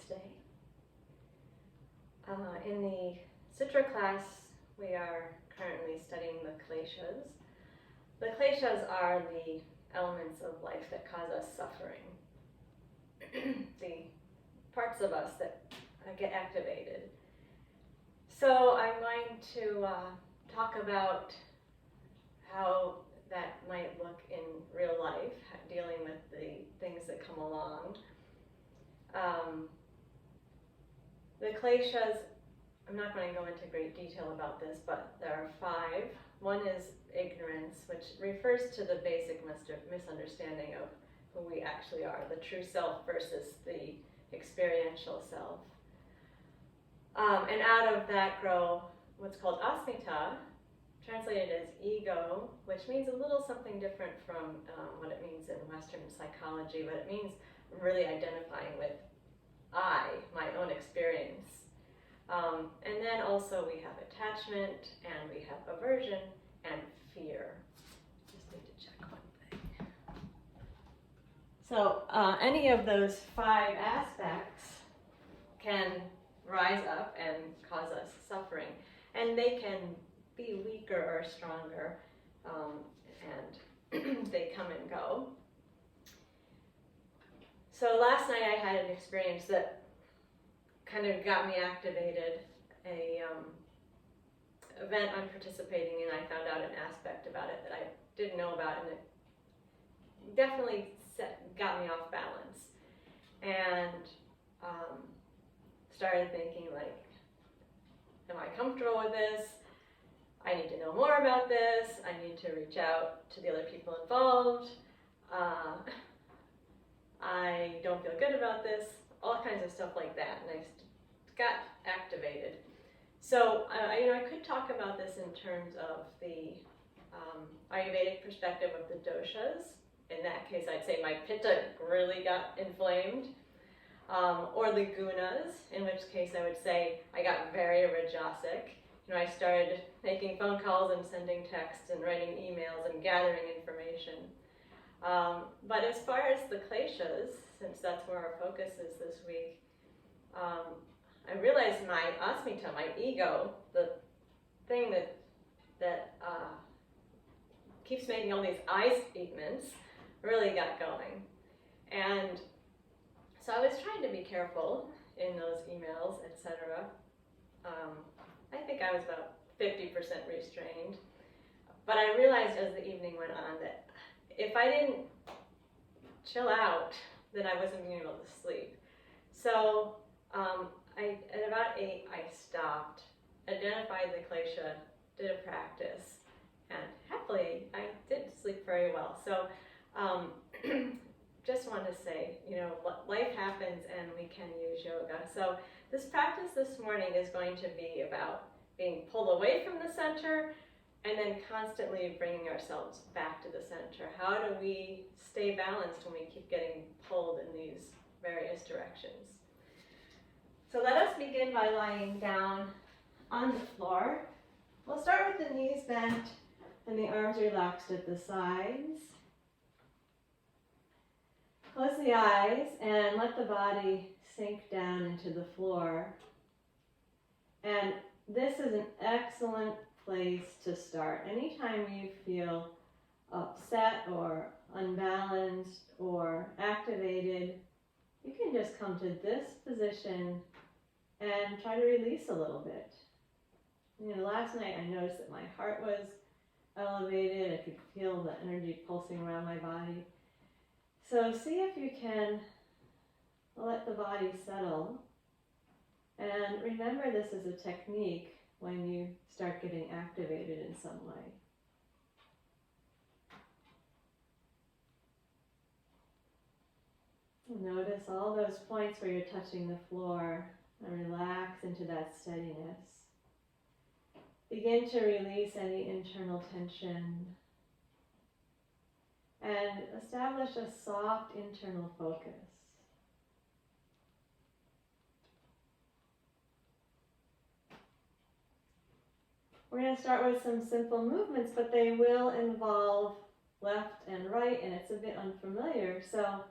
today. In the Sutra class, we are currently studying the Kleshas. The Kleshas are the elements of life that cause us suffering. The parts of us that get activated. So I'm going to talk about how that might look in real life, dealing with the things that come along. The Kleshas, I'm not going to go into great detail about this, but there are 5. One is ignorance, which refers to the basic misunderstanding of who we actually are, the true self versus the experiential self. And out of that grow what's called asmita, translated as ego, which means a little something different from what it means in Western psychology, but it means really identifying with I, my own experience. And then also we have attachment, and we have aversion and fear. Just need to check one thing. So any of those 5 aspects can rise up and cause us suffering, and they can be weaker or stronger, and they come and go. So last night I had an experience that kind of got me activated, a event I'm participating in. I found out an aspect about it that I didn't know about, and it definitely got me off balance, and started thinking, like, am I comfortable with this? I need to know more about this. I need to reach out to the other people involved. I don't feel good about this. All kinds of stuff like that, and I got activated. So I could talk about this in terms of the Ayurvedic perspective of the doshas. In that case, I'd say my pitta really got inflamed. Or the gunas, in which case I would say I got very rajasic. I started making phone calls and sending texts and writing emails and gathering information. But as far as the kleshas, since that's where our focus is this week, I realized my asmita, my ego, the thing that keeps making all these I statements, really got going. And so I was trying to be careful in those emails, etc. I think I was about 50% restrained. But I realized as the evening went on that if I didn't chill out, then I wasn't being able to sleep. So at about 8, I stopped, identified the klesha, did a practice, and happily I did sleep very well. So just want to say, life happens and we can use yoga. So this practice this morning is going to be about being pulled away from the center and then constantly bringing ourselves back to the center. How do we stay balanced when we keep getting pulled in these various directions? So let us begin by lying down on the floor. We'll start with the knees bent and the arms relaxed at the sides. Close the eyes and let the body sink down into the floor. And this is an excellent place to start. Anytime you feel upset or unbalanced or activated, you can just come to this position and try to release a little bit. Last night I noticed that my heart was elevated. I could feel the energy pulsing around my body. So see if you can let the body settle. And remember, this is a technique when you start getting activated in some way. Notice all those points where you're touching the floor and relax into that steadiness. Begin to release any internal tension and establish a soft internal focus. We're going to start with some simple movements, but they will involve left and right, and it's a bit unfamiliar. So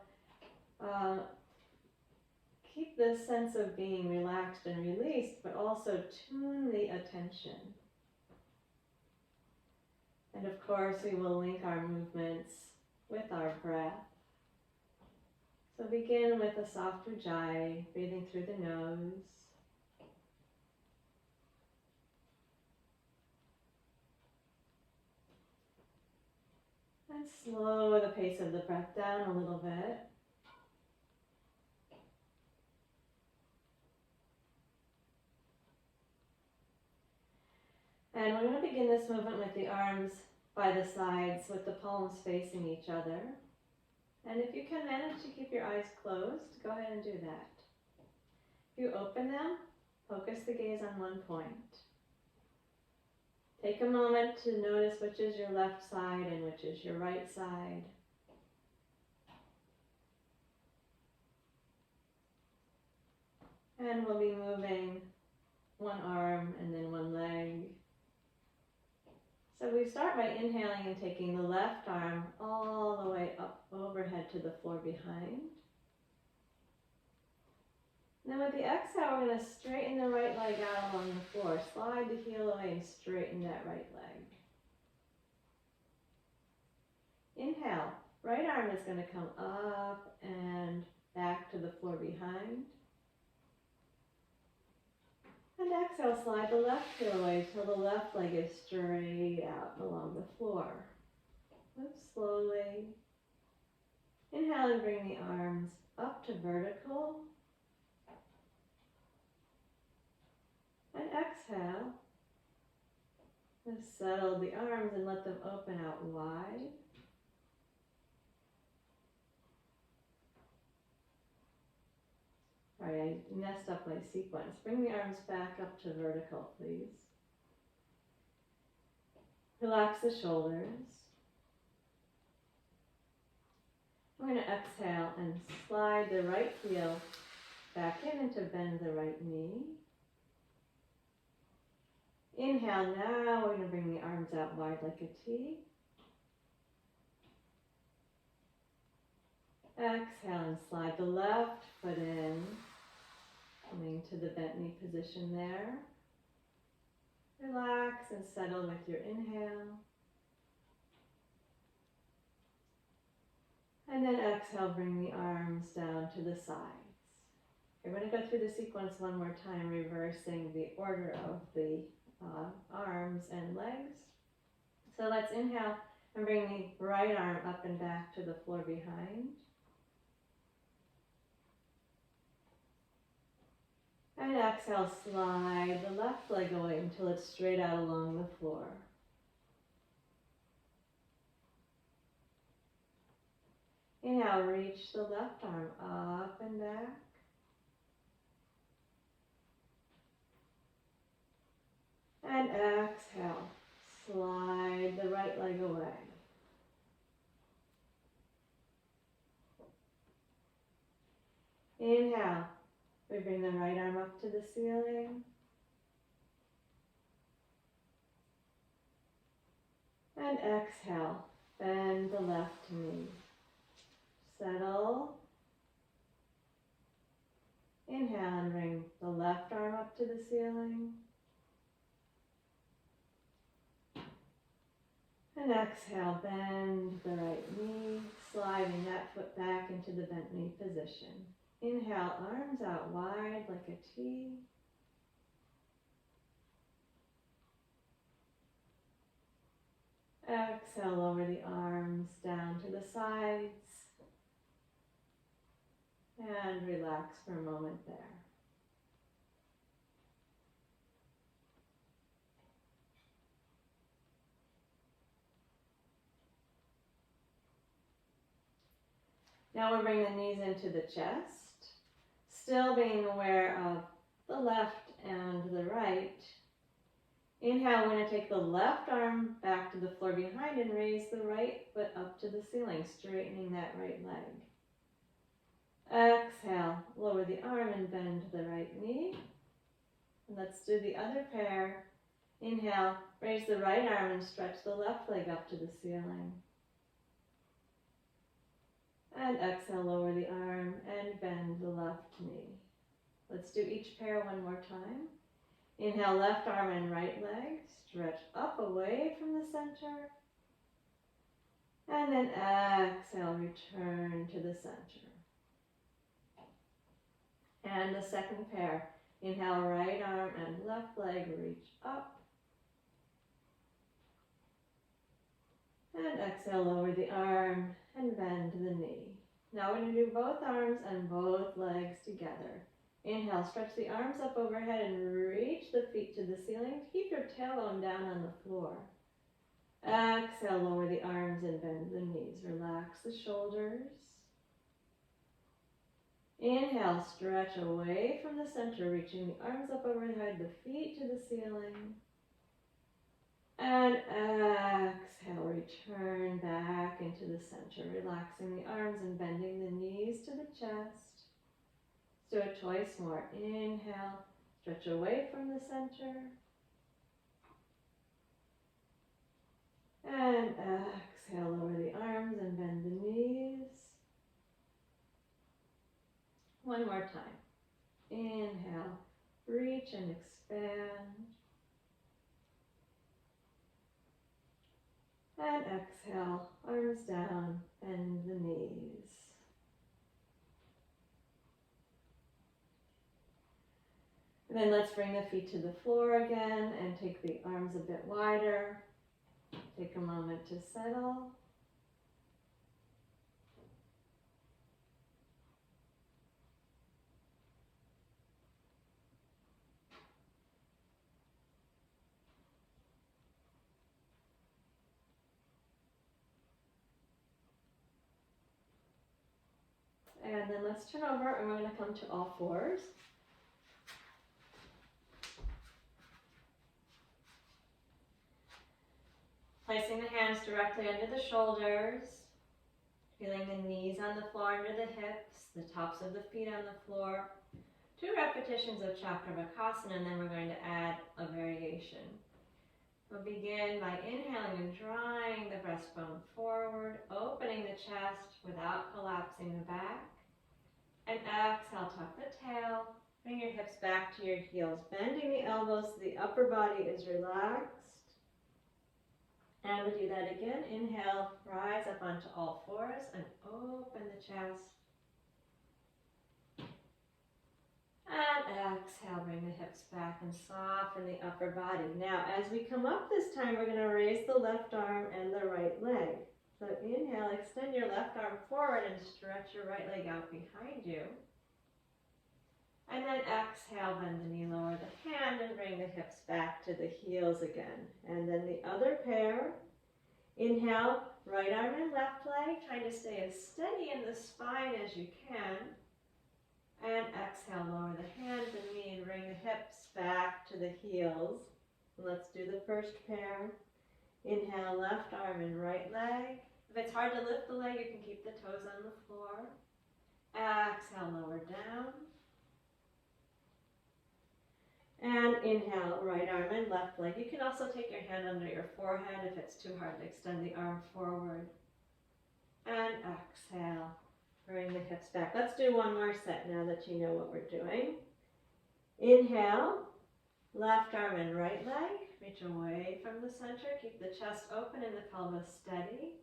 keep this sense of being relaxed and released, but also tune the attention. And of course, we will link our movements with our breath. So begin with a soft ujjayi, breathing through the nose. And slow the pace of the breath down a little bit. And we're going to begin this movement with the arms by the sides with the palms facing each other. And if you can manage to keep your eyes closed, go ahead and do that. If you open them, focus the gaze on one point. Take a moment to notice which is your left side and which is your right side. And we'll be moving one arm and then one leg. So we start by inhaling and taking the left arm all the way up overhead to the floor behind. And then with the exhale, we're going to straighten the right leg out along the floor. Slide the heel away and straighten that right leg. Inhale, right arm is going to come up and back to the floor behind. And exhale, slide the left heel away till the left leg is straight out along the floor. Move slowly. Inhale and bring the arms up to vertical. And exhale. Just settle the arms and let them open out wide. All right, I messed up my sequence. Bring the arms back up to vertical, please. Relax the shoulders. We're going to exhale and slide the right heel back in and to bend the right knee. Inhale, now we're going to bring the arms out wide like a T. Exhale and slide the left foot in, coming to the bent knee position there. Relax and settle with your inhale. And then exhale, bring the arms down to the sides. We're going to go through the sequence one more time, reversing the order of the arms and legs. So let's inhale and bring the right arm up and back to the floor behind. And exhale, slide the left leg away until it's straight out along the floor. Inhale, reach the left arm up and back. And exhale, slide the right leg away. Inhale, we bring the right arm up to the ceiling. And exhale, bend the left knee. Settle. Inhale and bring the left arm up to the ceiling. And exhale, bend the right knee, sliding that foot back into the bent knee position. Inhale, arms out wide like a T. Exhale, lower the arms down to the sides. And relax for a moment there. Now we'll bring the knees into the chest, still being aware of the left and the right. Inhale, we're going to take the left arm back to the floor behind and raise the right foot up to the ceiling, straightening that right leg. Exhale, lower the arm and bend the right knee. And let's do the other pair. Inhale, raise the right arm and stretch the left leg up to the ceiling. And exhale, lower the arm and bend the left knee. Let's do each pair one more time. Inhale, left arm and right leg. Stretch up away from the center. And then exhale, return to the center. And the second pair. Inhale, right arm and left leg, reach up. And exhale, lower the arm and bend the knee. Now we're going to do both arms and both legs together. Inhale, stretch the arms up overhead and reach the feet to the ceiling. Keep your tailbone down on the floor. Exhale, lower the arms and bend the knees. Relax the shoulders. Inhale, stretch away from the center, reaching the arms up overhead, the feet to the ceiling. And exhale, return back into the center, relaxing the arms and bending the knees to the chest. Let's do it twice more. Inhale, stretch away from the center. And exhale, lower the arms and bend the knees. One more time. Inhale, reach and expand. And exhale, arms down, bend the knees. And then let's bring the feet to the floor again and take the arms a bit wider. Take a moment to settle. And then let's turn over and we're going to come to all fours. Placing the hands directly under the shoulders, feeling the knees on the floor under the hips, the tops of the feet on the floor. 2 repetitions of Chakravakasana, and then we're going to add a variation. We'll begin by inhaling and drawing the breastbone forward, opening the chest without collapsing the back. And exhale, tuck the tail, bring your hips back to your heels, bending the elbows so the upper body is relaxed. And we'll do that again. Inhale, rise up onto all fours and open the chest. And exhale, bring the hips back and soften the upper body. Now, as we come up this time, we're going to raise the left arm and the right leg. So inhale, extend your left arm forward and stretch your right leg out behind you. And then exhale, bend the knee, lower the hand, and bring the hips back to the heels again. And then the other pair. Inhale, right arm and left leg, trying to stay as steady in the spine as you can. And exhale, lower the hands and knee and bring the hips back to the heels. Let's do the first pair. Inhale, left arm and right leg. If it's hard to lift the leg, you can keep the toes on the floor. Exhale, lower down. And inhale, right arm and left leg. You can also take your hand under your forehead if it's too hard to extend the arm forward. And exhale, bring the hips back. Let's do one more set now that you know what we're doing. Inhale, left arm and right leg. Reach away from the center. Keep the chest open and the pelvis steady.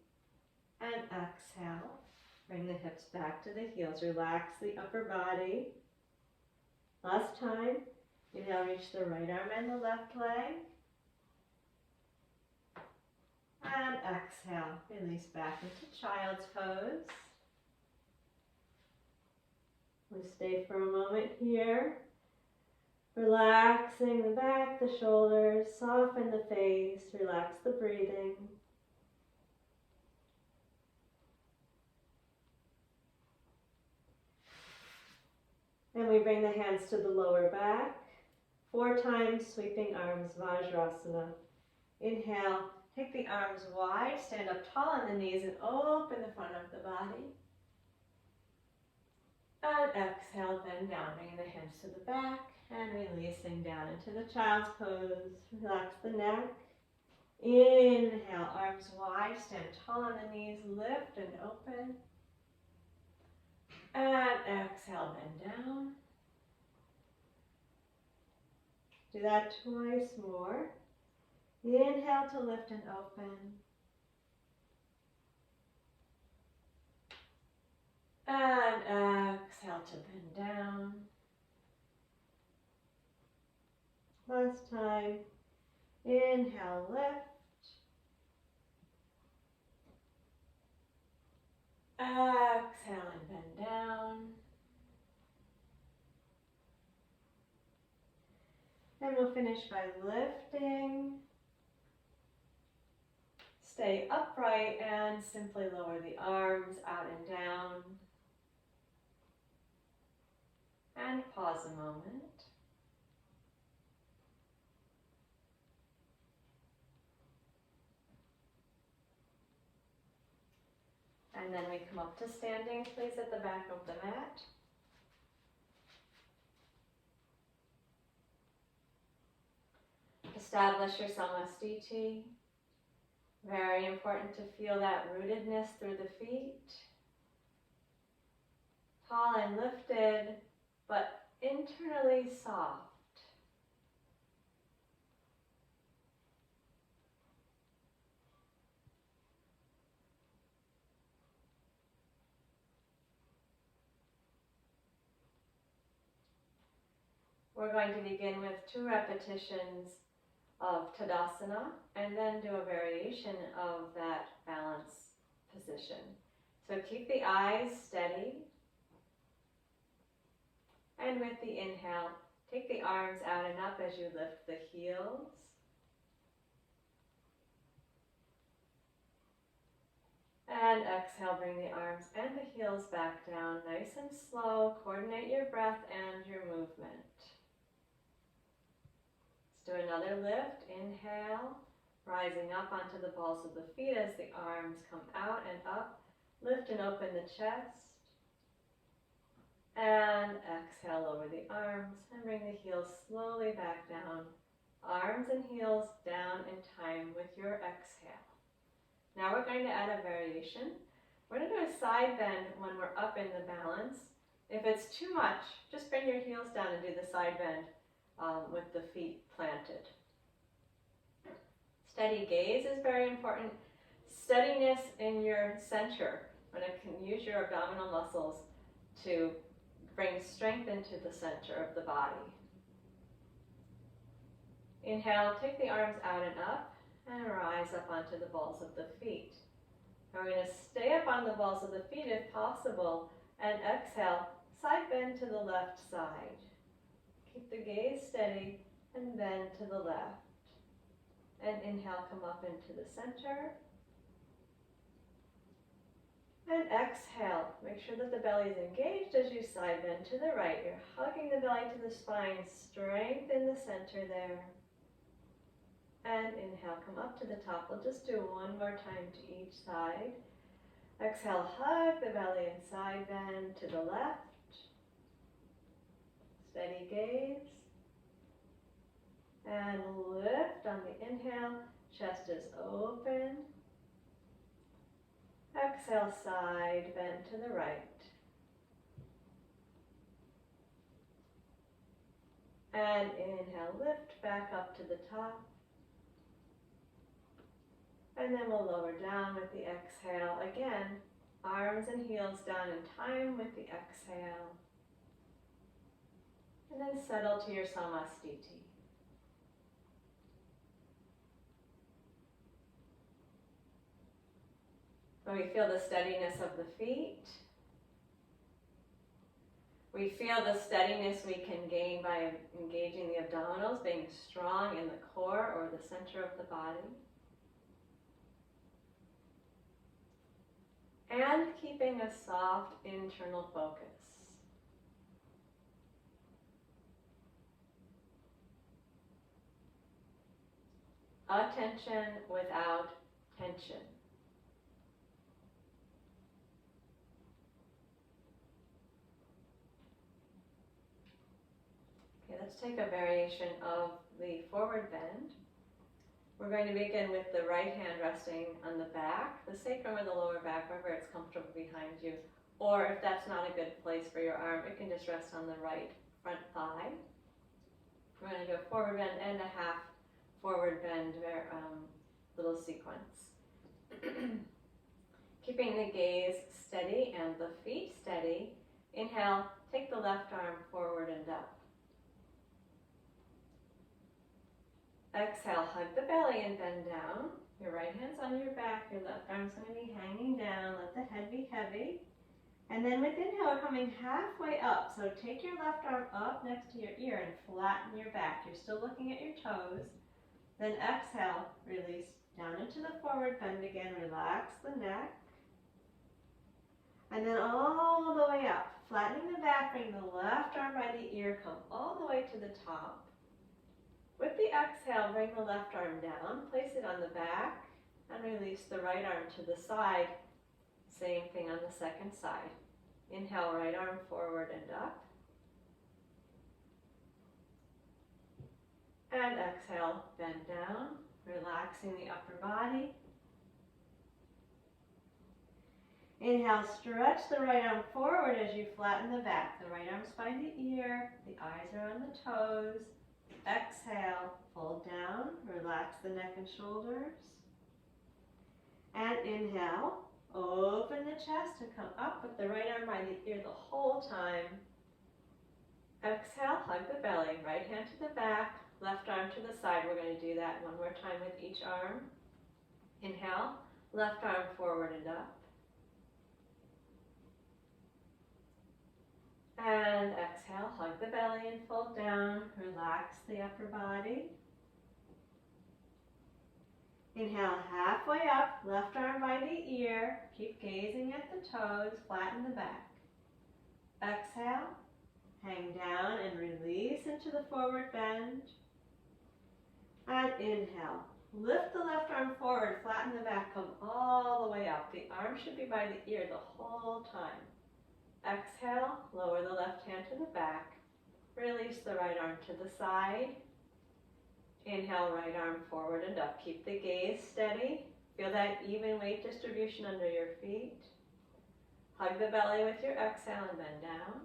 And exhale, bring the hips back to the heels. Relax the upper body. Last time. Inhale, reach the right arm and the left leg. And exhale, release back into child's pose. We stay for a moment here. Relaxing the back, the shoulders, soften the face, relax the breathing. And we bring the hands to the lower back. 4 times, sweeping arms, Vajrasana. Inhale, take the arms wide, stand up tall on the knees and open the front of the body. And exhale, bend down, bringing the hands to the back and releasing down into the child's pose. Relax the neck. Inhale, arms wide, stand tall on the knees, lift and open. And exhale, bend down. Do that twice more. Inhale to lift and open. And exhale to bend down. Last time. Inhale, lift. Exhale and bend down. And we'll finish by lifting. Stay upright and simply lower the arms out and down. And pause a moment. And then we come up to standing, please, at the back of the mat. Establish your samasthiti. Very important to feel that rootedness through the feet. Tall and lifted, but internally soft. We're going to begin with 2 repetitions of Tadasana and then do a variation of that balance position. So keep the eyes steady. And with the inhale, take the arms out and up as you lift the heels. And exhale, bring the arms and the heels back down, nice and slow. Coordinate your breath and your movement. Let's do another lift. Inhale, rising up onto the balls of the feet as the arms come out and up. Lift and open the chest. And exhale, lower the arms and bring the heels slowly back down. Arms and heels down in time with your exhale. Now we're going to add a variation. We're going to do a side bend when we're up in the balance. If it's too much, just bring your heels down and do the side bend with the feet planted. Steady gaze is very important. Steadiness in your center, when it can use your abdominal muscles to bring strength into the center of the body. Inhale, take the arms out and up and rise up onto the balls of the feet. We're going to stay up on the balls of the feet if possible and exhale, side bend to the left side. Keep the gaze steady and bend to the left. And inhale, come up into the center. And exhale, make sure that the belly is engaged as you side bend to the right. You're hugging the belly to the spine, strength in the center there. And inhale, come up to the top. We'll just do one more time to each side. Exhale, hug the belly and side bend to the left. Steady gaze. And lift on the inhale, chest is open. Exhale, side bend to the right. And inhale, lift back up to the top. And then we'll lower down with the exhale. Again, arms and heels down in time with the exhale. And then settle to your samasthiti. So we feel the steadiness of the feet. We feel the steadiness we can gain by engaging the abdominals, being strong in the core or the center of the body. And keeping a soft internal focus. Attention without tension. Okay, let's take a variation of the forward bend. We're going to begin with the right hand resting on the back, the sacrum or the lower back, wherever it's comfortable behind you. Or if that's not a good place for your arm, it can just rest on the right front thigh. We're going to do a forward bend and a half forward bend, little sequence. Keeping the gaze steady and the feet steady. Inhale, take the left arm forward and up. Exhale, hug the belly and bend down. Your right hand's on your back, your left arm's going to be hanging down. Let the head be heavy. And then with inhale, we're coming halfway up. So take your left arm up next to your ear and flatten your back. You're still looking at your toes. Then exhale, release down into the forward bend again. Relax the neck. And then all the way up. Flattening the back, bring the left arm by the ear, come all the way to the top. With the exhale, bring the left arm down, place it on the back, and release the right arm to the side. Same thing on the second side. Inhale, right arm forward and up. And exhale, bend down, relaxing the upper body. Inhale, stretch the right arm forward as you flatten the back. The right arm's by the ear, the eyes are on the toes. Exhale, fold down, relax the neck and shoulders. And inhale, open the chest and come up with the right arm by the ear the whole time. Exhale, hug the belly, right hand to the back, left arm to the side. We're going to do that one more time with each arm. Inhale, left arm forward and up. And exhale, hug the belly and fold down. Relax the upper body. Inhale, halfway up, left arm by the ear. Keep gazing at the toes, flatten the back. Exhale, hang down and release into the forward bend. And inhale, lift the left arm forward, flatten the back, come all the way up. The arm should be by the ear the whole time. Exhale, lower the left hand to the back. Release the right arm to the side. Inhale, right arm forward and up. Keep the gaze steady. Feel that even weight distribution under your feet. Hug the belly with your exhale and bend down.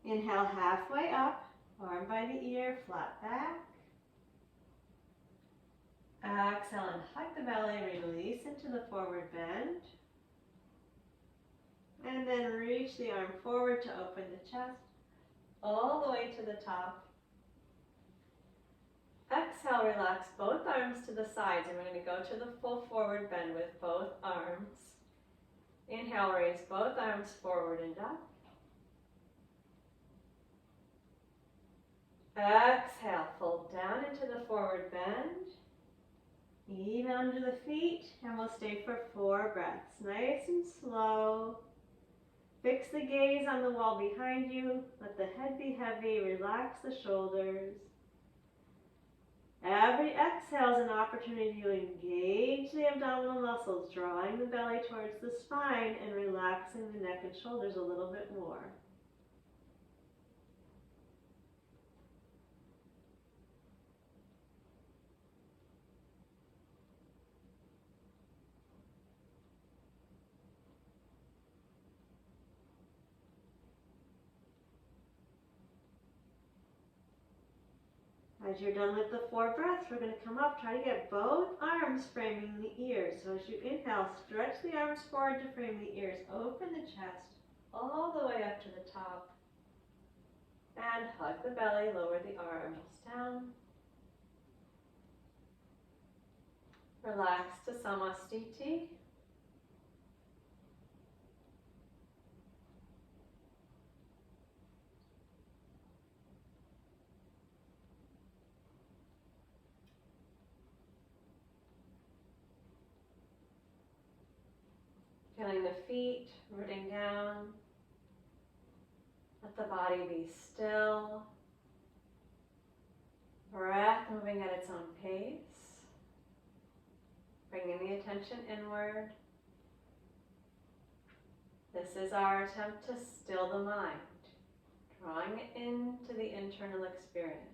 Inhale, halfway up, arm by the ear, flat back. Exhale and hug the belly, release into the forward bend. And then reach the arm forward to open the chest, all the way to the top. Exhale, relax both arms to the sides, and we're going to go to the full forward bend with both arms. Inhale, raise both arms forward and up. Exhale, fold down into the forward bend. Even under the feet, and we'll stay for 4 breaths. Nice and slow. Fix the gaze on the wall behind you. Let the head be heavy. Relax the shoulders. Every exhale is an opportunity to engage the abdominal muscles, drawing the belly towards the spine and relaxing the neck and shoulders a little bit more. As you're done with the 4 breaths, we're going to come up, try to get both arms framing the ears. So as you inhale, stretch the arms forward to frame the ears. Open the chest all the way up to the top. And hug the belly, lower the arms down. Relax to Samastiti. Feeling the feet rooting down. Let the body be still. Breath moving at its own pace. Bringing the attention inward. This is our attempt to still the mind, drawing it into the internal experience.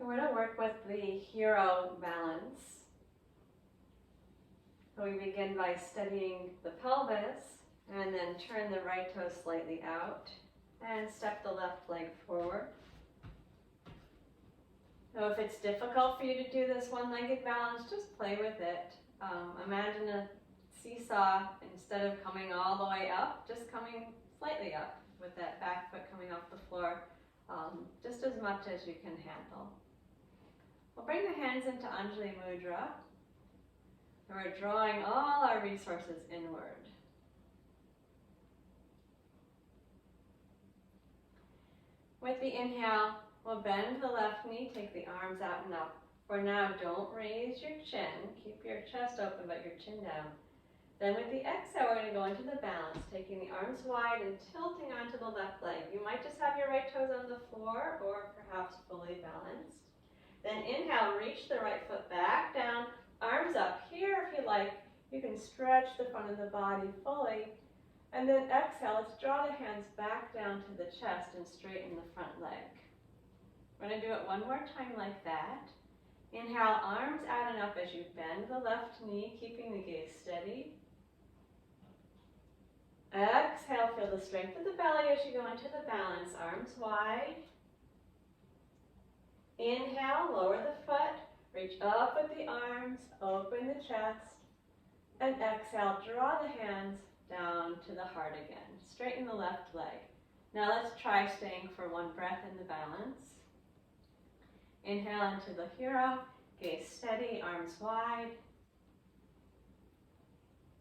We're going to work with the hero balance. So we begin by steadying the pelvis and then turn the right toe slightly out and step the left leg forward. So if it's difficult for you to do this one-legged balance, just play with it. Imagine a seesaw, instead of coming all the way up, just coming slightly up with that back foot coming off the floor, just as much as you can handle. We'll bring the hands into Anjali Mudra. We're drawing all our resources inward. With the inhale, we'll bend the left knee, take the arms out and up. For now, don't raise your chin. Keep your chest open, but your chin down. Then with the exhale, we're going to go into the balance, taking the arms wide and tilting onto the left leg. You might just have your right toes on the floor or perhaps fully balanced. Then inhale, reach the right foot back down, arms up. Here, if you like, you can stretch the front of the body fully. And then exhale, let's draw the hands back down to the chest and straighten the front leg. We're going to do it one more time like that. Inhale, arms out and up as you bend the left knee, keeping the gaze steady. Exhale, feel the strength of the belly as you go into the balance, arms wide. Inhale, lower the foot, reach up with the arms, open the chest. And exhale, draw the hands down to the heart again. Straighten the left leg. Now let's try staying for one breath in the balance. Inhale into the hero, gaze steady, arms wide.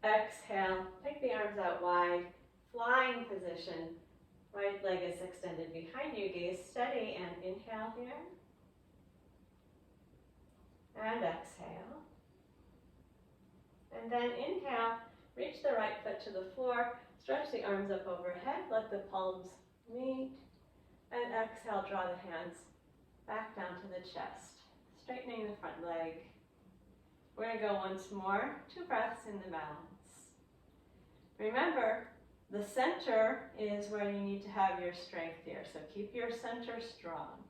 Exhale, take the arms out wide, flying position. Right leg is extended behind you, gaze steady, and inhale here. And exhale. And then inhale, reach the right foot to the floor, stretch the arms up overhead, let the palms meet, and exhale, draw the hands back down to the chest, straightening the front leg. We're going to go once more, 2 breaths in the balance. Remember, the center is where you need to have your strength here, so keep your center strong.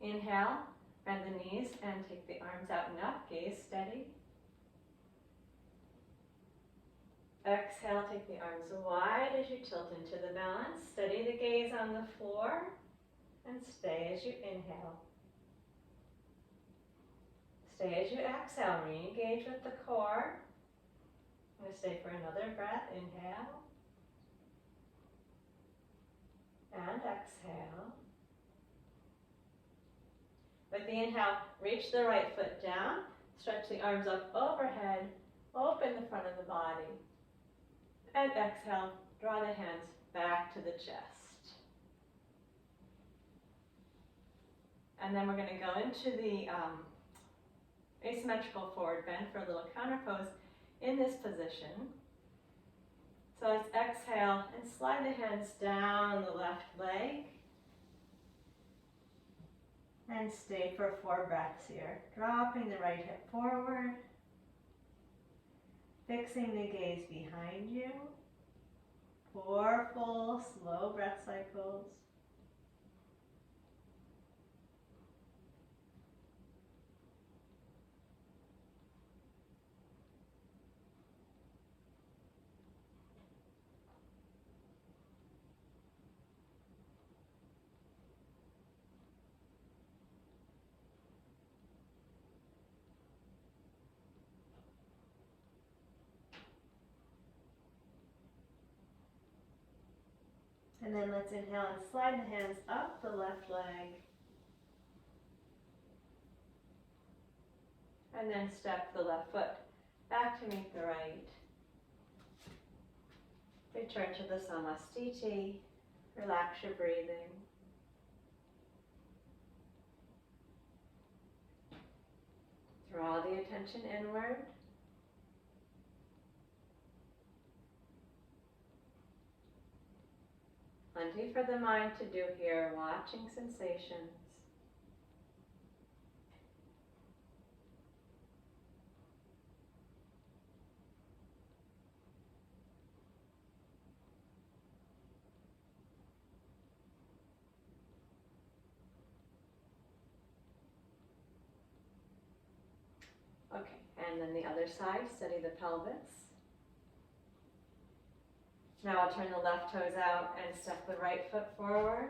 Inhale, bend the knees and take the arms out and up, gaze steady. Exhale, take the arms wide as you tilt into the balance. Steady the gaze on the floor and stay as you inhale. Stay as you exhale, re-engage with the core. I'm going to stay for another breath. Inhale and exhale. With the inhale, reach the right foot down, stretch the arms up overhead, open the front of the body. And exhale, draw the hands back to the chest. And then we're going to go into the asymmetrical forward bend for a little counter pose in this position. So let's exhale and slide the hands down the left leg. And stay for 4 breaths here. Dropping the right hip forward. Fixing the gaze behind you. 4 full, slow breath cycles. And then let's inhale and slide the hands up the left leg. And then step the left foot back to meet the right. Return to the Samastiti. Relax your breathing. Draw the attention inward. Plenty for the mind to do here, watching sensations. Okay, and then the other side, steady the pelvis. Now I'll turn the left toes out and step the right foot forward.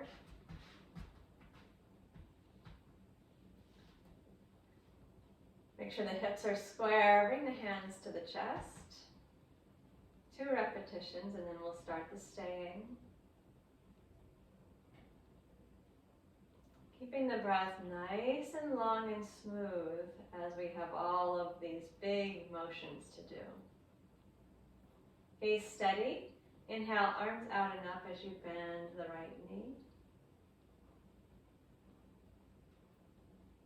Make sure the hips are square. Bring the hands to the chest. 2 repetitions, and then we'll start the staying. Keeping the breath nice and long and smooth as we have all of these big motions to do. Gaze steady. Inhale, arms out and up as you bend the right knee.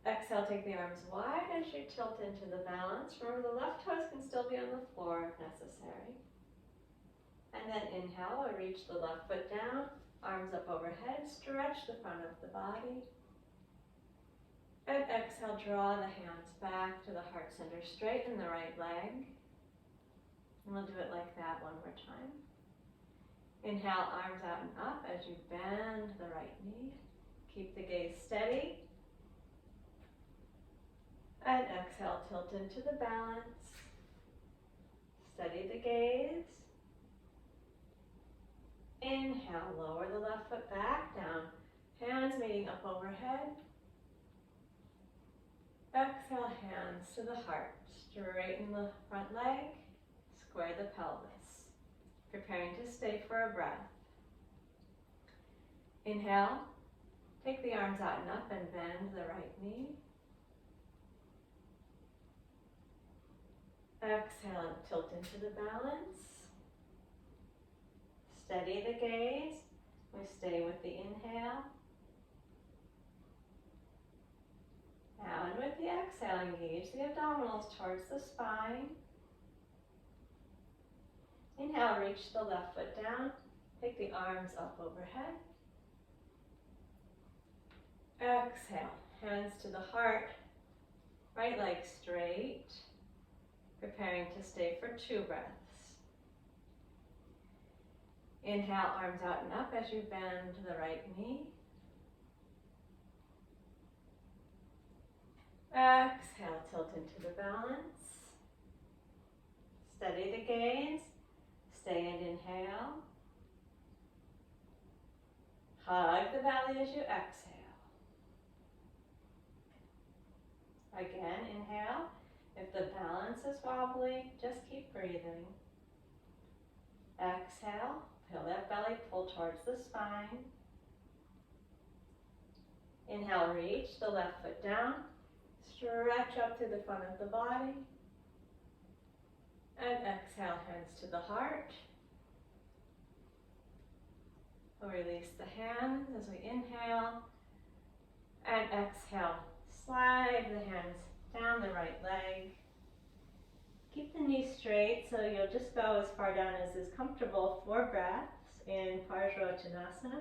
Exhale, take the arms wide as you tilt into the balance. Remember, the left toes can still be on the floor if necessary. And then inhale, or reach the left foot down, arms up overhead, stretch the front of the body. And exhale, draw the hands back to the heart center, straighten the right leg. And we'll do it like that one more time. Inhale, arms out and up as you bend the right knee. Keep the gaze steady. And exhale, tilt into the balance. Steady the gaze. Inhale, lower the left foot back down. Hands meeting up overhead. Exhale, hands to the heart. Straighten the front leg. Square the pelvis. Preparing to stay for a breath. Inhale. Take the arms out and up and bend the right knee. Exhale and tilt into the balance. Steady the gaze. We stay with the inhale. Now, and with the exhale, engage the abdominals towards the spine. Inhale, reach the left foot down. Take the arms up overhead. Exhale, hands to the heart. Right leg straight. Preparing to stay for 2 breaths. Inhale, arms out and up as you bend the right knee. Exhale, tilt into the balance. Steady the gaze. Stay and inhale. Hug the belly as you exhale. Again, inhale. If the balance is wobbly, just keep breathing. Exhale, feel that belly pull towards the spine. Inhale, reach the left foot down. Stretch up through the front of the body. And exhale, hands to the heart. We'll release the hands as we inhale. And exhale, slide the hands down the right leg. Keep the knees straight so you'll just go as far down as is comfortable. 4 breaths in Parsvarottanasana.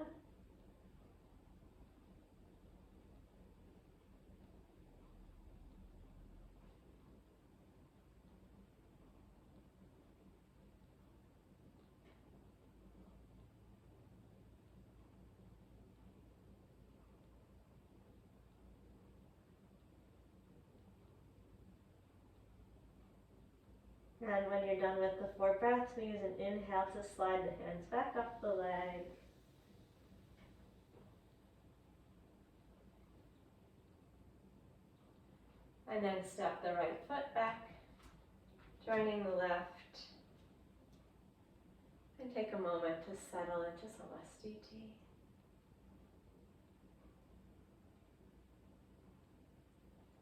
And when you're done with the 4 breaths, we use an inhale to slide the hands back up the leg. And then step the right foot back, joining the left. And take a moment to settle into Salastiti.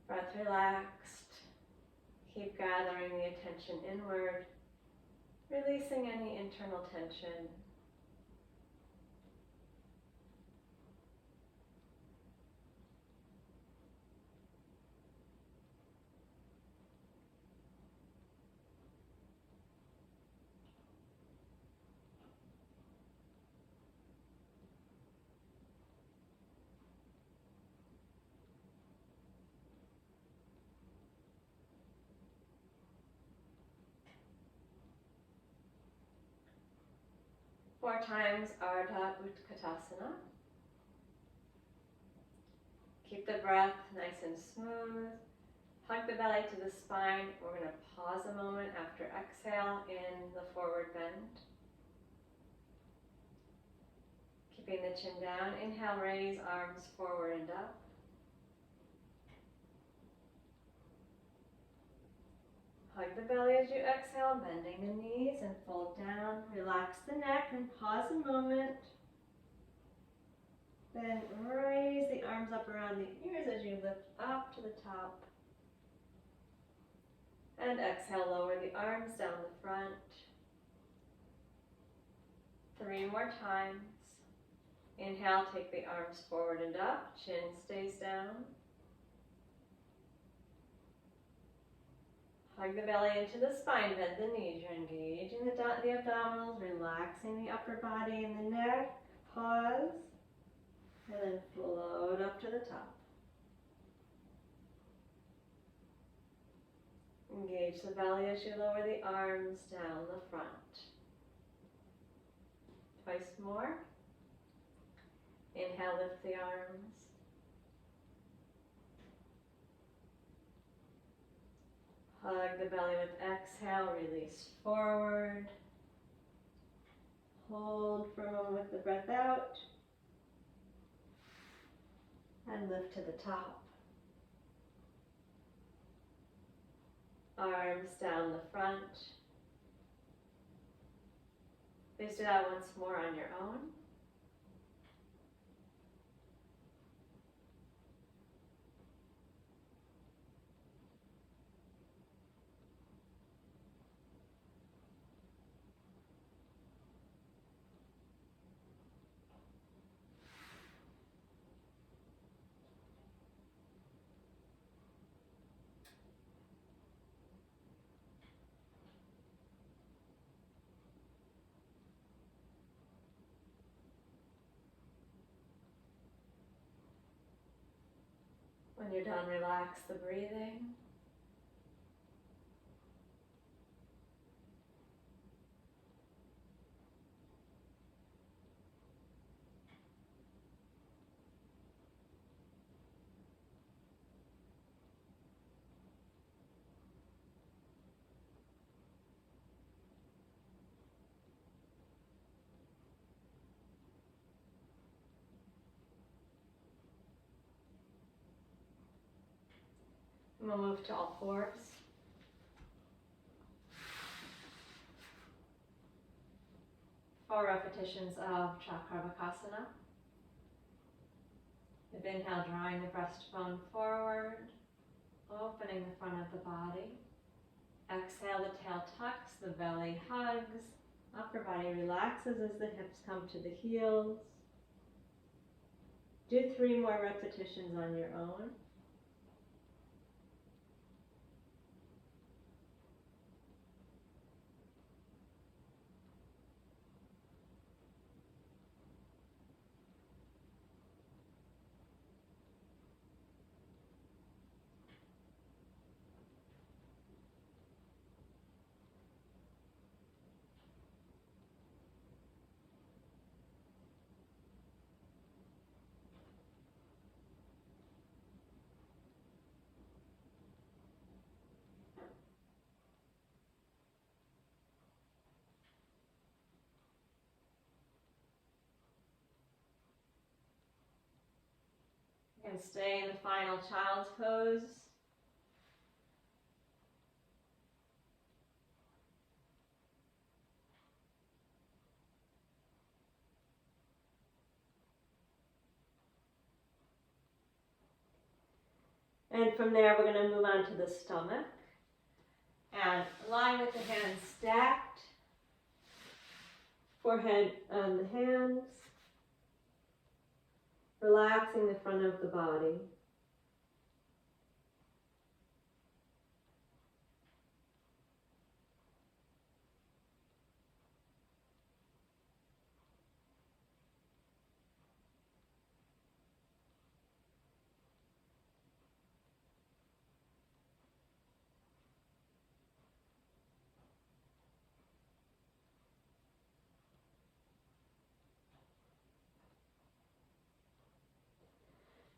Breath relaxed. Keep gathering the attention inward, releasing any internal tension. Four times Ardha Utkatasana. Keep the breath nice and smooth. Hug the belly to the spine. We're going to pause a moment after exhale in the forward bend. Keeping the chin down. Inhale, raise arms forward and up. Hug the belly as you exhale, bending the knees and fold down. Relax the neck and pause a moment. Then raise the arms up around the ears as you lift up to the top. And exhale, lower the arms down the front. 3 more times. Inhale, take the arms forward and up. Chin stays down. Hug the belly into the spine, bend the knees. You're engaging the abdominals, relaxing the upper body and the neck. Pause. And then float up to the top. Engage the belly as you lower the arms down the front. Twice more. Inhale, lift the arms. Hug the belly with exhale, release forward. Hold for a moment with the breath out. And lift to the top. Arms down the front. Please do that once more on your own. When you're done, relax the breathing. And we'll move to all fours. 4 repetitions of Chakrabakasana. With inhale, drawing the breastbone forward, opening the front of the body. Exhale, the tail tucks, the belly hugs, upper body relaxes as the hips come to the heels. Do 3 more repetitions on your own. And stay in the final child's pose. And from there, we're going to move on to the stomach. And lying with the hands stacked, forehead on the hands, relaxing the front of the body.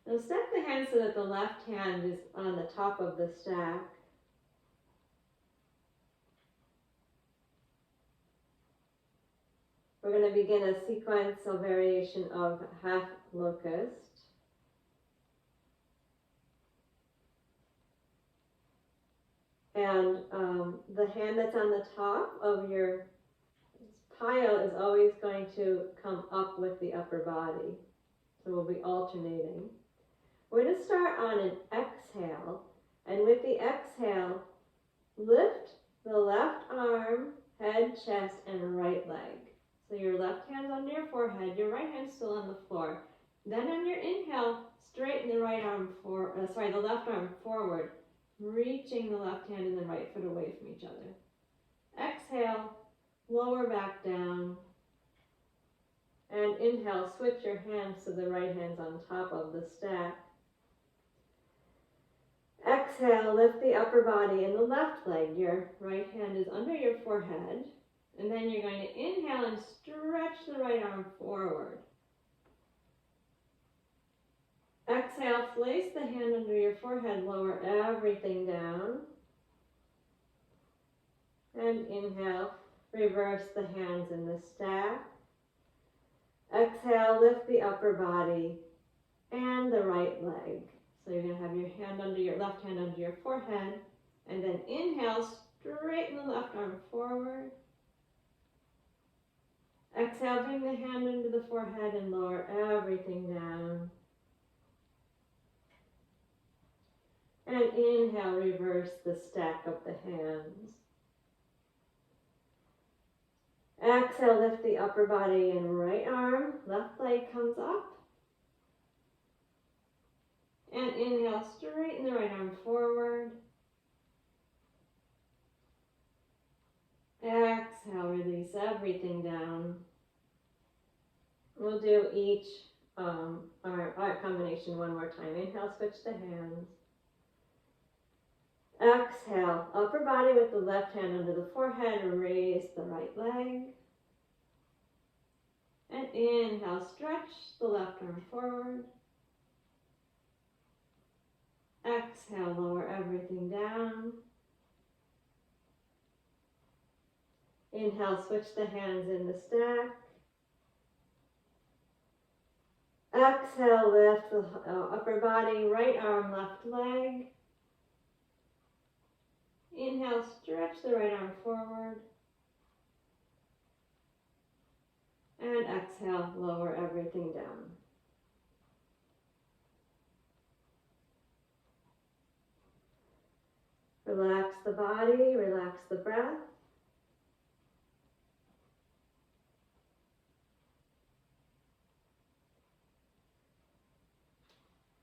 Now stack the hands so that the left hand is on the top of the stack. We're going to begin a sequence of variation of half locust. And the hand that's on the top of your pile is always going to come up with the upper body. So we'll be alternating. We're going to start on an exhale. And with the exhale, lift the left arm, head, chest, and right leg. So your left hand's under your forehead, your right hand's still on the floor. Then on your inhale, straighten the the left arm forward, reaching the left hand and the right foot away from each other. Exhale, lower back down. And inhale, switch your hands so the right hand's on top of the stack. Exhale, lift the upper body and the left leg. Your right hand is under your forehead. And then you're going to inhale and stretch the right arm forward. Exhale, place the hand under your forehead, lower everything down. And inhale, reverse the hands in the stack. Exhale, lift the upper body and the right leg. So you're going to have your left hand under your forehead. And then inhale, straighten the left arm forward. Exhale, bring the hand into the forehead and lower everything down. And inhale, reverse the stack of the hands. Exhale, lift the upper body and right arm, left leg comes up. And inhale, straighten the right arm forward. Exhale, release everything down. We'll do each our combination one more time. Inhale, switch the hands. Exhale, upper body with the left hand under the forehead, raise the right leg. And inhale, stretch the left arm forward. Exhale, lower everything down. Inhale, switch the hands in the stack. Exhale, lift the upper body, right arm, left leg. Inhale, stretch the right arm forward. And exhale, lower everything down. Relax the body, relax the breath.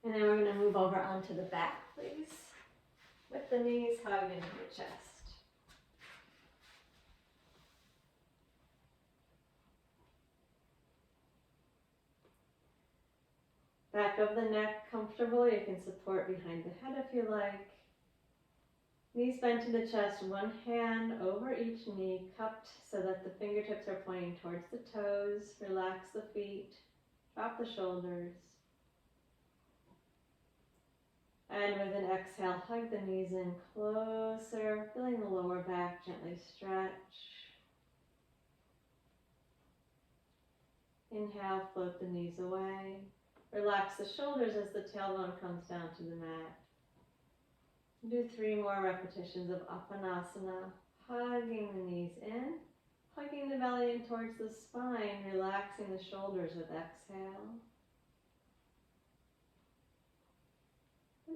And then we're going to move over onto the back, please, with the knees hugged into your chest. Back of the neck comfortable. You can support behind the head if you like. Knees bent to the chest, one hand over each knee, cupped so that the fingertips are pointing towards the toes. Relax the feet, drop the shoulders. And with an exhale, hug the knees in closer, feeling the lower back gently stretch. Inhale, float the knees away. Relax the shoulders as the tailbone comes down to the mat. Do 3 more repetitions of Asana, hugging the knees in, hugging the belly in towards the spine, relaxing the shoulders with exhale.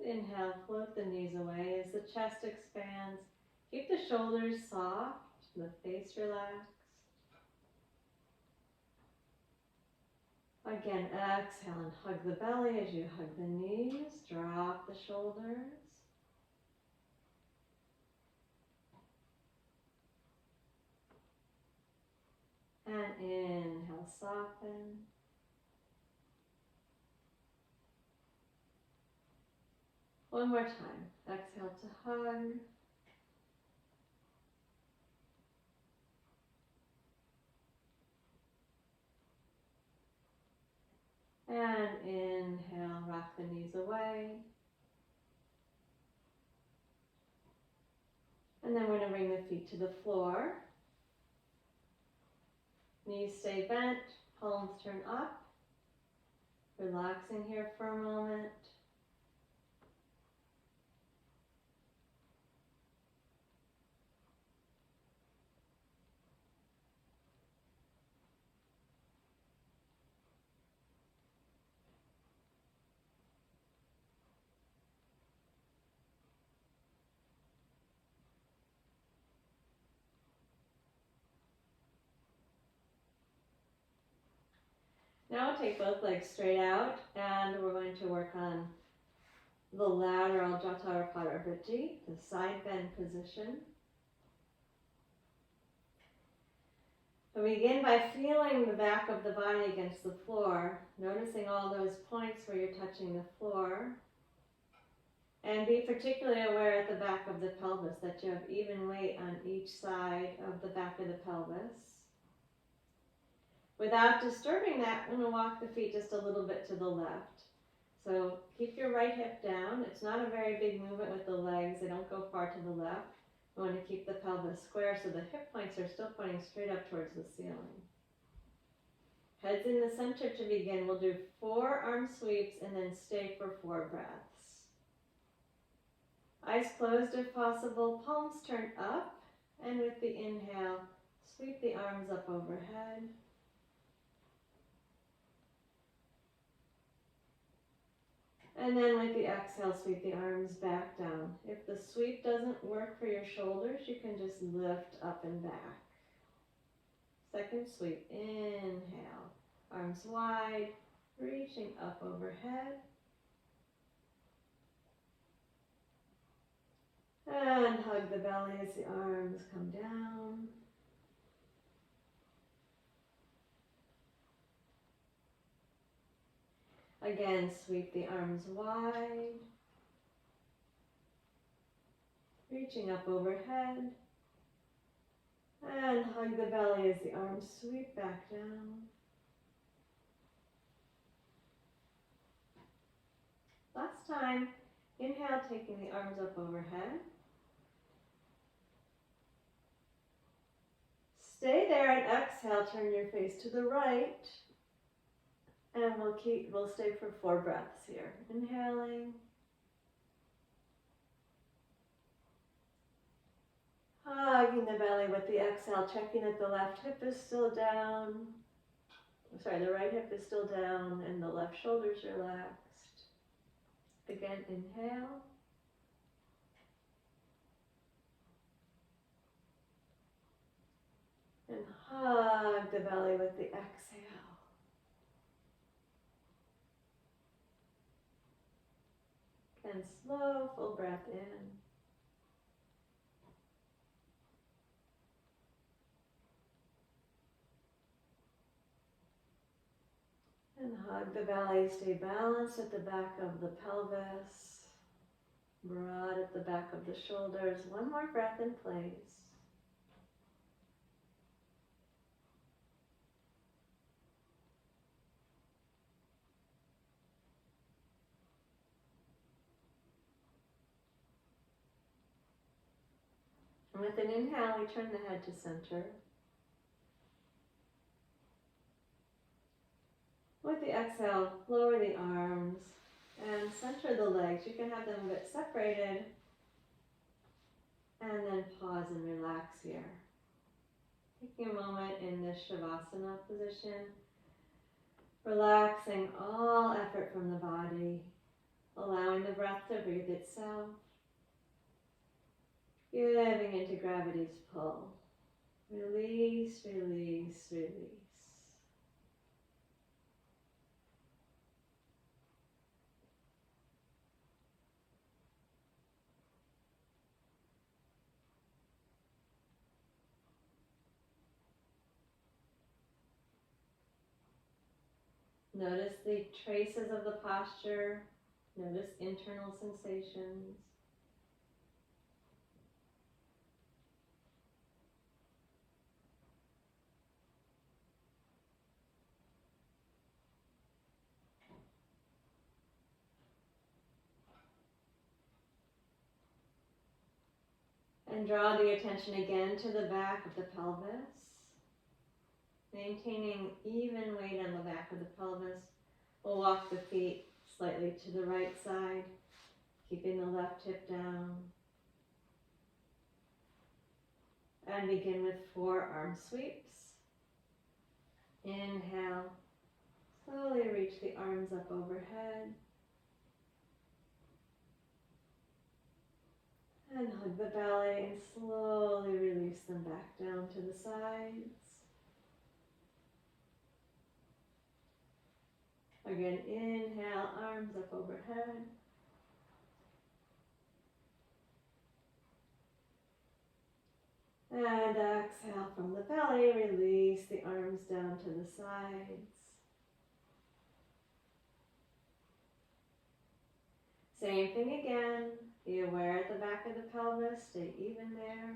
Inhale, float the knees away as the chest expands. Keep the shoulders soft, the face relaxed. Again, exhale and hug the belly as you hug the knees. Drop the shoulders. And inhale, soften. One more time. Exhale to hug. And inhale, rock the knees feet to the floor. Knees stay bent, palms turn up. Relaxing here for a moment. Now we'll take both legs straight out and we're going to work on the lateral Jatara Parivriti, the side bend position. We begin by feeling the back of the body against the floor, noticing all those points where you're touching the floor. And be particularly aware at the back of the pelvis that you have even weight on each side of the back of the pelvis. Without disturbing that, I'm going to walk the feet just a little bit to the left. So keep your right hip down. It's not a very big movement with the legs. They don't go far to the left. We want to keep the pelvis square so the hip points are still pointing straight up towards the ceiling. Heads in the center to begin. We'll do 4 arm sweeps and then stay for 4 breaths. Eyes closed if possible, palms turned up, and with the inhale, sweep the arms up overhead. And then with the exhale, sweep the arms back down. If the sweep doesn't work for your shoulders, you can just lift up and back. Second sweep, inhale, arms wide, reaching up overhead. And hug the belly as the arms come down. Again, sweep the arms wide, reaching up overhead, and hug the belly as the arms sweep back down. Last time, inhale, taking the arms up overhead. Stay there and exhale, turn your face to the right. And we'll stay for 4 breaths here. Inhaling. Hugging the belly with the exhale, checking that the left hip is still down. The right hip is still down and the left shoulder's relaxed. Again, inhale. And hug the belly with the exhale. And slow, full breath in. And hug the belly, stay balanced at the back of the pelvis, broad at the back of the shoulders. One more breath in place. And with an inhale, we turn the head to center. With the exhale, lower the arms and center the legs. You can have them a bit separated and then pause and relax here. Taking a moment in this Shavasana position, relaxing all effort from the body, allowing the breath to breathe itself. Giving into gravity's pull. Release, release, release. Notice the traces of the posture. Notice internal sensations. And draw the attention again to the back of the pelvis. Maintaining even weight on the back of the pelvis. We'll walk the feet slightly to the right side, keeping the left hip down. And begin with 4 arm sweeps. Inhale, slowly reach the arms up overhead. And hug the belly and slowly release them back down to the sides. Again, inhale, arms up overhead. And exhale from the belly, release the arms down to the sides. Same thing again. Be aware at the back of the pelvis, stay even there.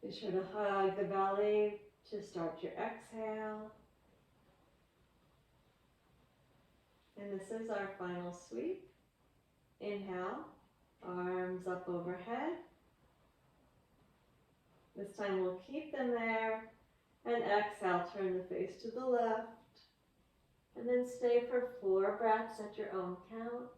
Be sure to hug the belly to start your exhale. And this is our final sweep. Inhale, arms up overhead. This time we'll keep them there. And exhale, turn the face to the left. And then stay for 4 breaths at your own count.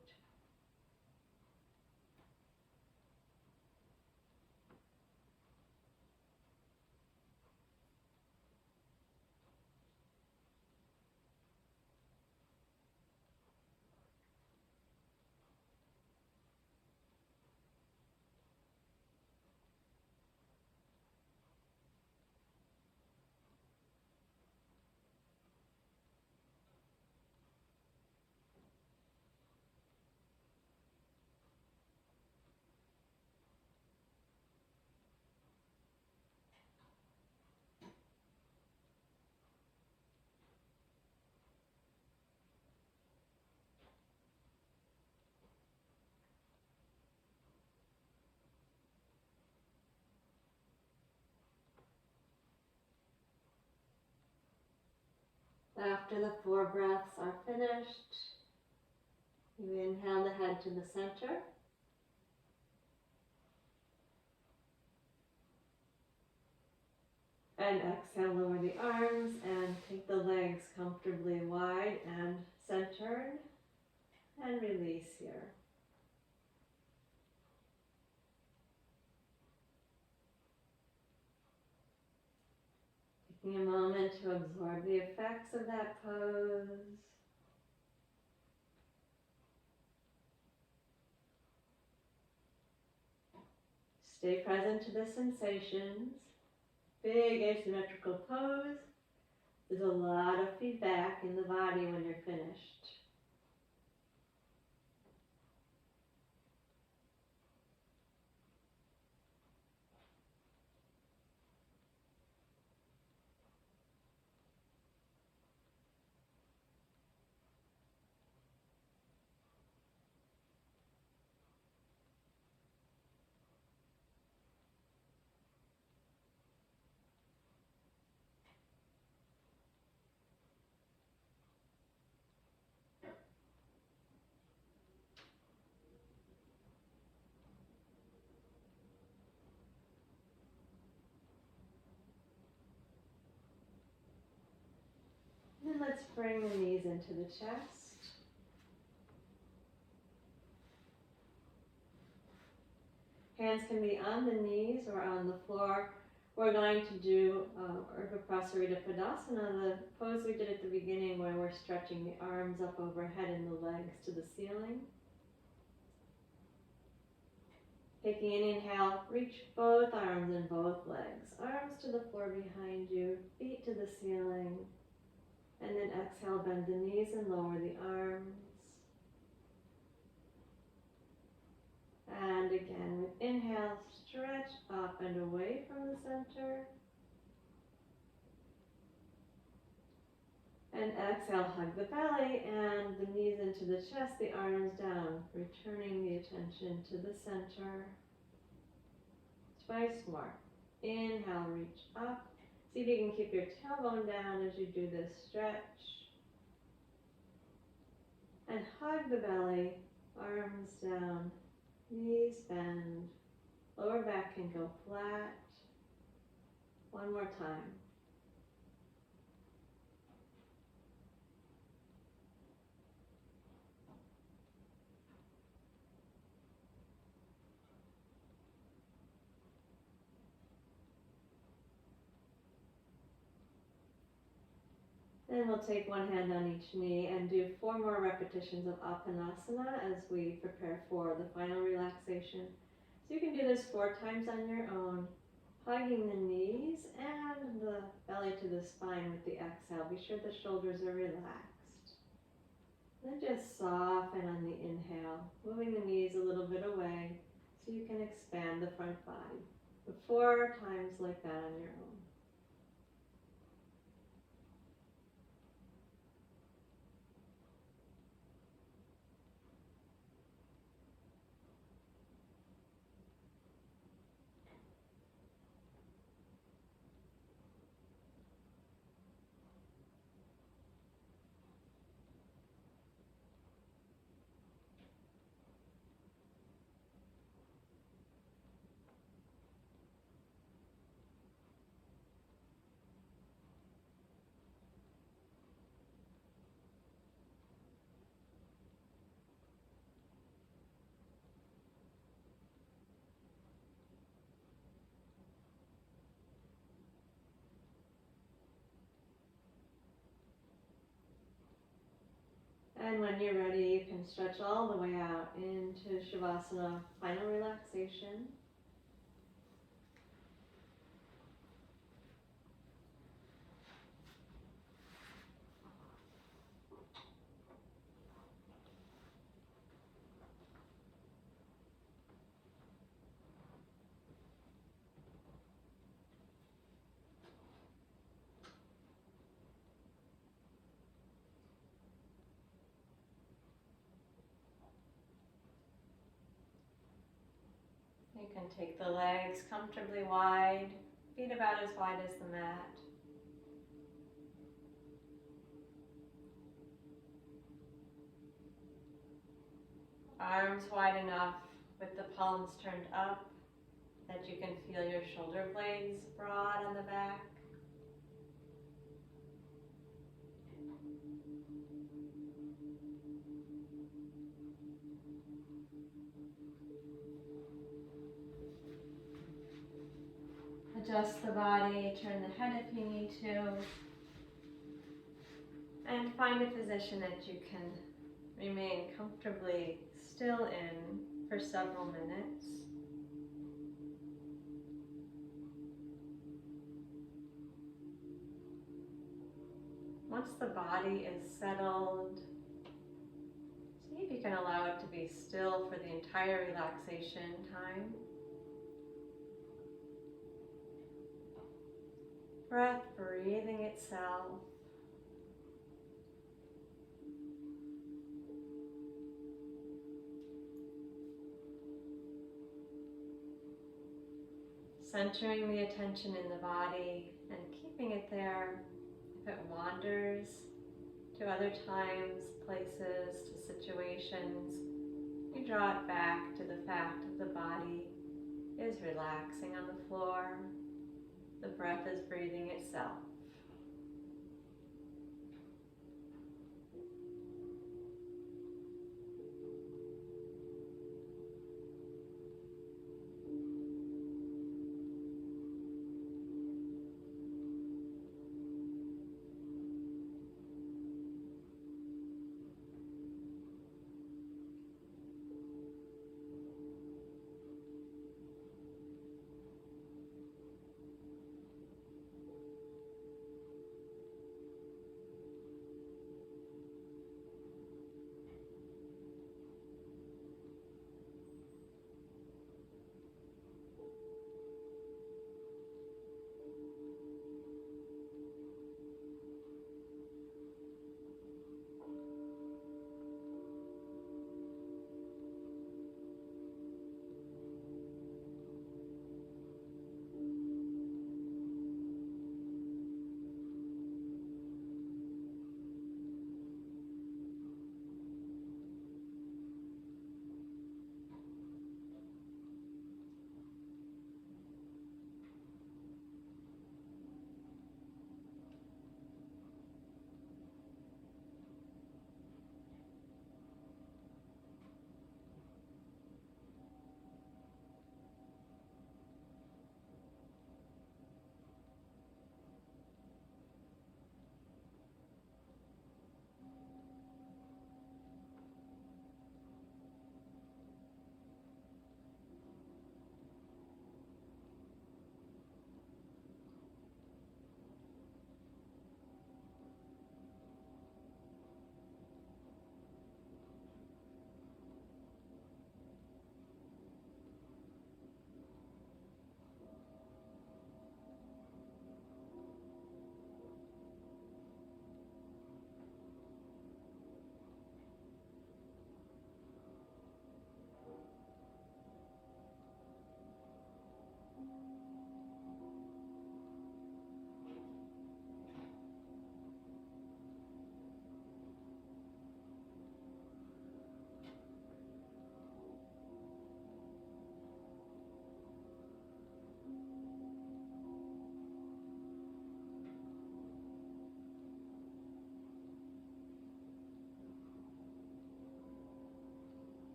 After the 4 breaths are finished, you inhale the head to the center. And exhale, lower the arms and take the legs comfortably wide and centered. And release here. Taking a moment to absorb the effects of that pose. Stay present to the sensations. Big asymmetrical pose. There's a lot of feedback in the body when you're finished. And let's bring the knees into the chest. Hands can be on the knees or on the floor. We're going to do Urdhva Prasarita Padasana, the pose we did at the beginning where we're stretching the arms up overhead and the legs to the ceiling. Taking an inhale, reach both arms and both legs. Arms to the floor behind you, feet to the ceiling. And then exhale, bend the knees and lower the arms. And again, with inhale, stretch up and away from the center. And exhale, hug the belly and the knees into the chest, the arms down, returning the attention to the center. Twice more. Inhale, reach up. See if you can keep your tailbone down as you do this stretch. And hug the belly Arms down, knees bend, lower back can go flat. One more time. And we'll take one hand on each knee and do 4 more repetitions of Asana as we prepare for the final relaxation. So you can do this 4 times on your own, hugging the knees and the belly to the spine with the exhale. Be sure the shoulders are relaxed. Then just soften on the inhale, moving the knees a little bit away so you can expand the front body. 4 times like that on your own. And when you're ready, you can stretch all the way out into Shavasana, final relaxation. You can take the legs comfortably wide, feet about as wide as the mat. Arms wide enough with the palms turned up that you can feel your shoulder blades broad on the back. Adjust the body, turn the head if you need to, and find a position that you can remain comfortably still in for several minutes. Once the body is settled, see if you can allow it to be still for the entire relaxation time. Breath breathing itself. Centering the attention in the body and keeping it there. If it wanders to other times, places, to situations, you draw it back to the fact that the body is relaxing on the floor. The breath is breathing itself.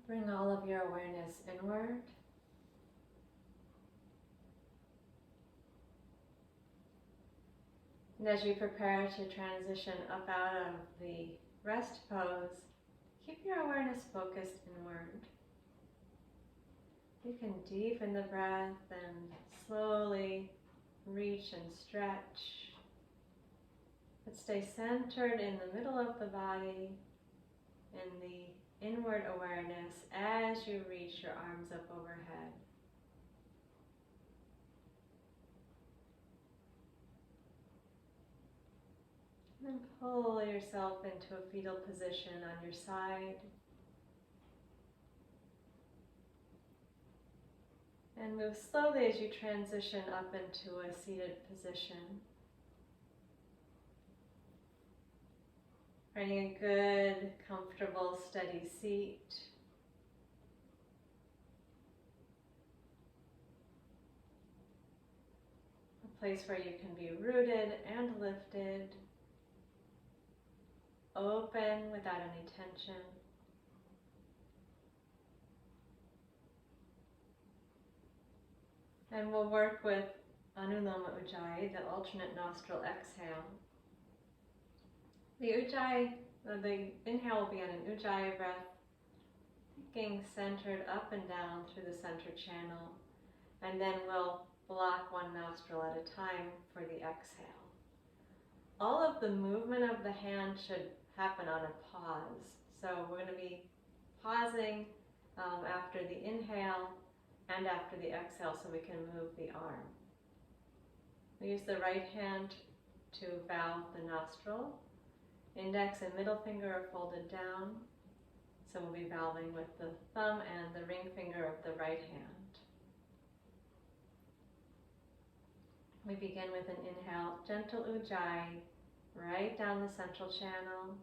bring all of your awareness inward. And as you prepare to transition up out of the rest pose, keep your awareness focused inward. You can deepen the breath and slowly reach and stretch, but stay centered in the middle of the body in the inward awareness as you reach your arms up overhead. And then pull yourself into a fetal position on your side. And move slowly as you transition up into a seated position. Finding a good, comfortable, steady seat. A place where you can be rooted and lifted. Open without any tension. And we'll work with Anuloma Ujjayi, the alternate nostril exhale. The inhale will be on an Ujjayi breath, thinking centered up and down through the center channel. And then we'll block one nostril at a time for the exhale. All of the movement of the hand should happen on a pause. So we're going to be pausing after the inhale and after the exhale so we can move the arm. We use the right hand to valve the nostril. Index and middle finger are folded down. So we'll be valving with the thumb and the ring finger of the right hand. We begin with an inhale, gentle Ujjayi, right down the central channel.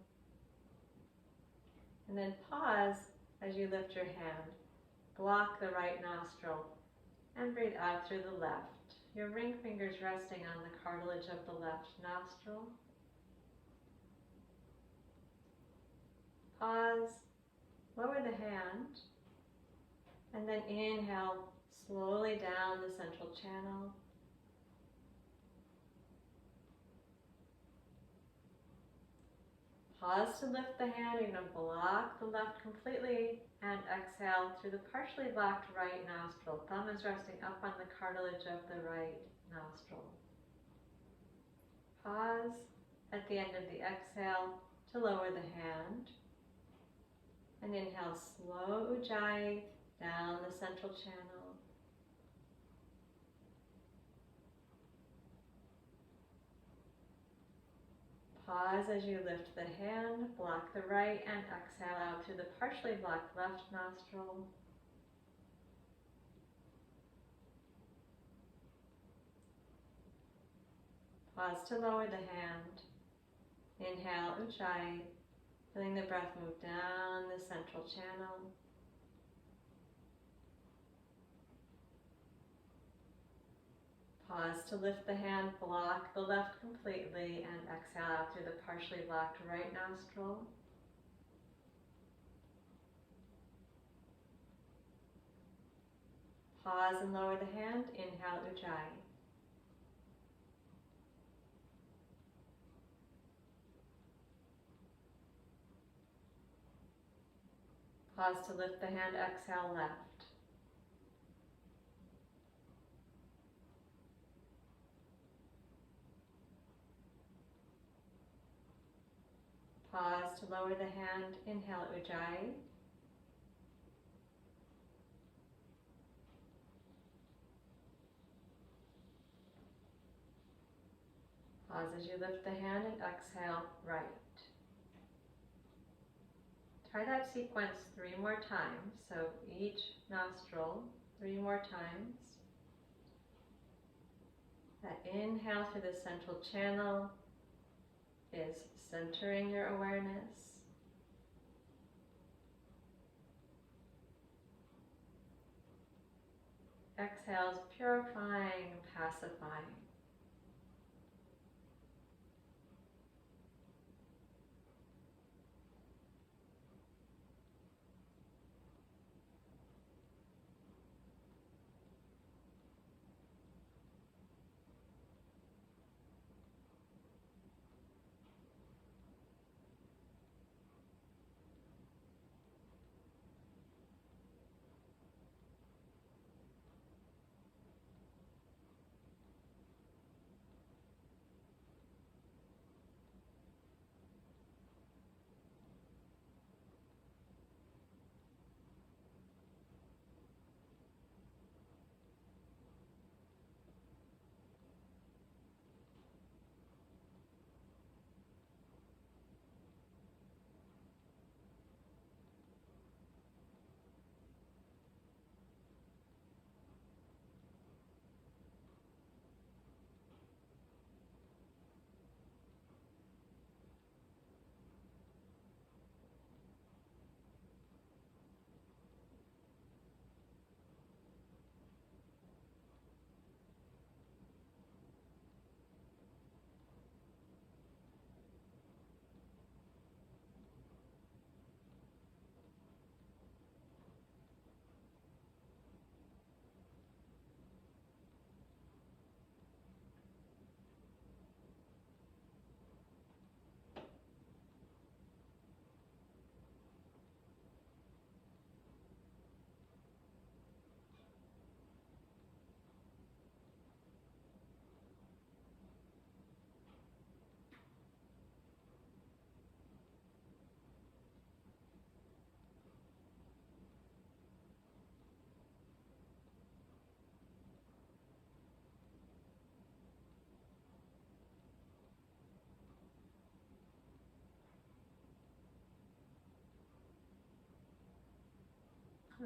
And then pause as you lift your hand. Block the right nostril and breathe out through the left. Your ring fingers resting on the cartilage of the left nostril. Pause, lower the hand, and then inhale slowly down the central channel. Pause to lift the hand. You're going to block the left completely and exhale through the partially blocked right nostril. Thumb is resting up on the cartilage of the right nostril. Pause at the end of the exhale to lower the hand. And inhale, slow Ujjayi down the central channel. Pause as you lift the hand, block the right, and exhale out through the partially blocked left nostril. Pause to lower the hand. Inhale, Ujjayi, feeling the breath move down the central channel. Pause to lift the hand, block the left completely, and exhale out through the partially blocked right nostril. Pause and lower the hand. Inhale, Ujjayi. Pause to lift the hand. Exhale, left. Pause to lower the hand. Inhale, Ujjayi. Pause as you lift the hand and exhale, right. Try that sequence 3 more times. So each nostril 3 more times. That inhale through the central channel is centering your awareness. Exhale is purifying and pacifying.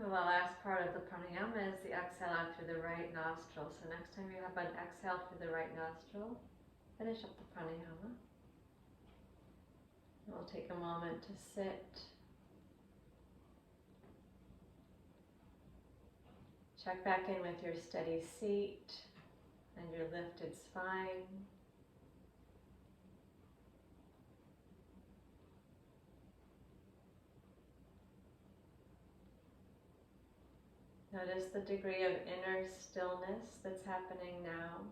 The last part of the pranayama is the exhale out through the right nostril. So next time you have an exhale through the right nostril, finish up the pranayama. We'll take a moment to sit. Check back in with your steady seat and your lifted spine. Notice the degree of inner stillness that's happening now.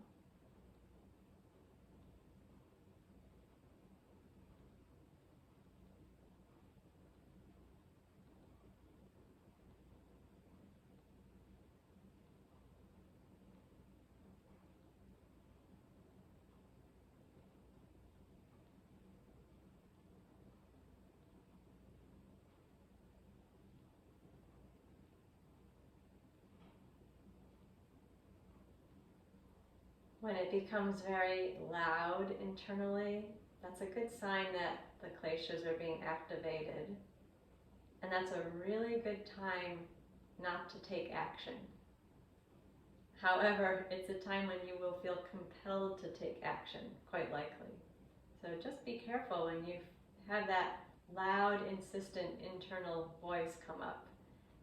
When it becomes very loud internally, that's a good sign that the kleshas are being activated. And that's a really good time not to take action. However, it's a time when you will feel compelled to take action, quite likely. So just be careful when you have that loud, insistent internal voice come up.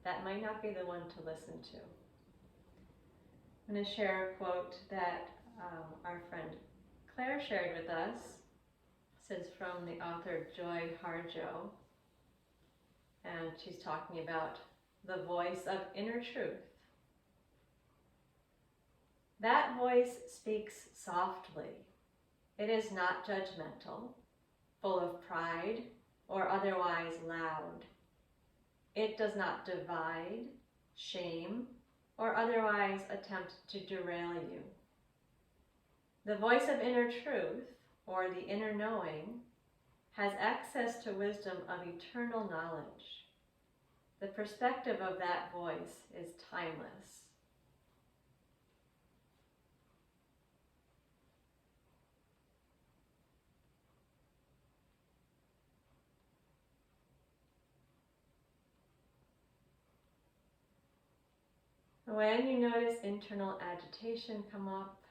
That might not be the one to listen to. I'm going to share a quote that our friend Claire shared with us. This is from the author Joy Harjo, and she's talking about the voice of inner truth. That voice speaks softly. It is not judgmental, full of pride, or otherwise loud. It does not divide, shame, or otherwise attempt to derail you. The voice of inner truth, or the inner knowing, has access to wisdom of eternal knowledge. The perspective of that voice is timeless. When you notice internal agitation come up,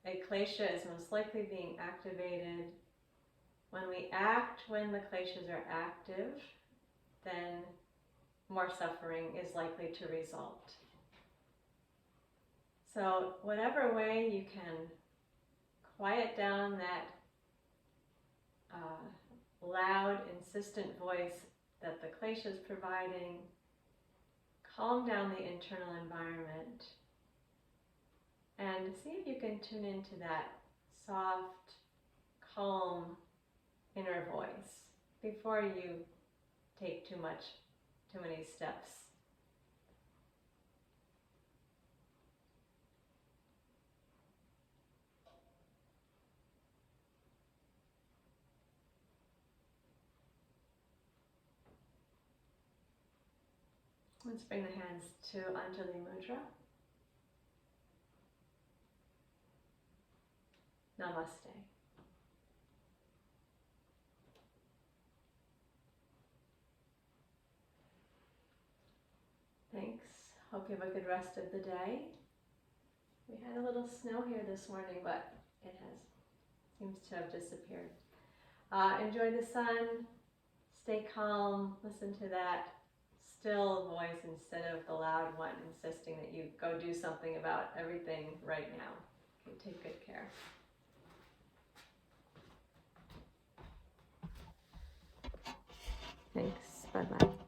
a klesha is most likely being activated. When we act when the kleshas are active, then more suffering is likely to result. So whatever way you can quiet down that loud, insistent voice that the klesha is providing, calm down the internal environment, and see if you can tune into that soft, calm inner voice before you take too many steps. Let's bring the hands to Anjali Mudra. Namaste. Thanks. Hope you have a good rest of the day. We had a little snow here this morning, but it seems to have disappeared. Enjoy the sun, stay calm, listen to that still voice instead of the loud one insisting that you go do something about everything right now. Okay, take good care. Thanks. Bye-bye.